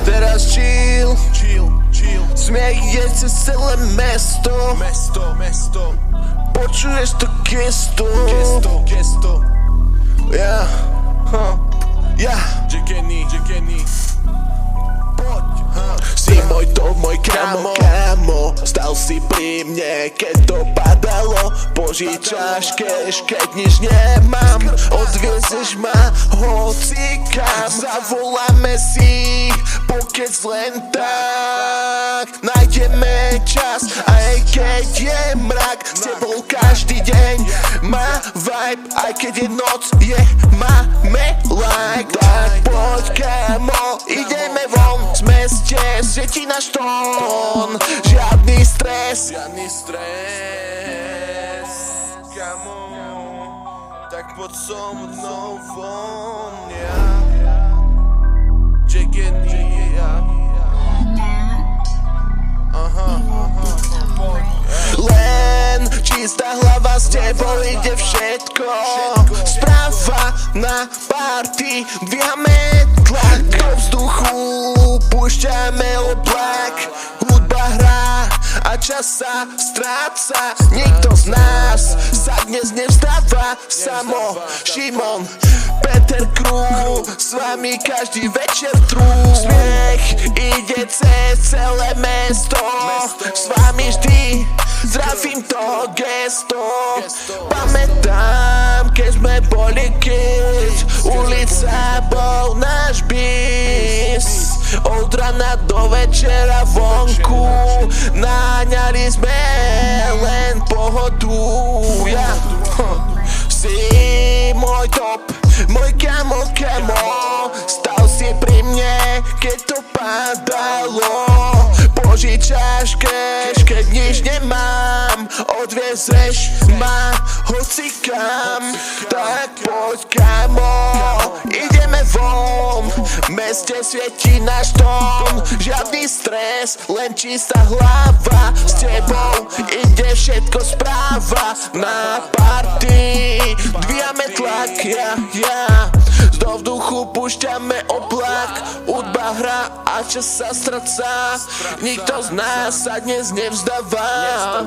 Teraz chill, smiech je cez celé mesto. Počuješ to gesto. Si môj top, môj kamo, stal si pri mne, keď to padalo. Požičaš cash, keď nič nemám, odviezeš ma hocikam. Zavoláme si pokec len tak, nájdeme čas, aj keď je mrak. S tebou každý deň má vibe, aj keď je noc, máme like. Tak poď kamo, ideme von z meste, svieti náš tón. Žiadny stres, kamo, tak poď so mnou von. Len čistá hlava, s tebou ide všetko. Správa na party, dvíhame tlak do vzduchu, púšťame oblak. Hudba hrá a čas sa stráca. Nikto z nás sa dnes nevstáva. Samo Šimon, Peter Crew, s vami každý večer trú. Smiech ide cez celé mesto, s vami vždy zdravím to gesto. Pamätám, keď sme boli kids, ulica bol náš bis. Od rana do večera vonku naháňali sme len pohodu. Si môj top, môj kamo, stal si pri mne, keď to padalo. Požičaš cash, keď nič nemám, odviezeš ma hocikam. Tak poď kamo, ideme von, v meste svieti náš tón. Žiadny stres, len čistá hlava, s tebou ide všetko správa. Na party dvíjame tlak, do vzduchu púšťame oblak. Hudba hra a čas sa stráca, nikto z nás sa dnes nevzdáva.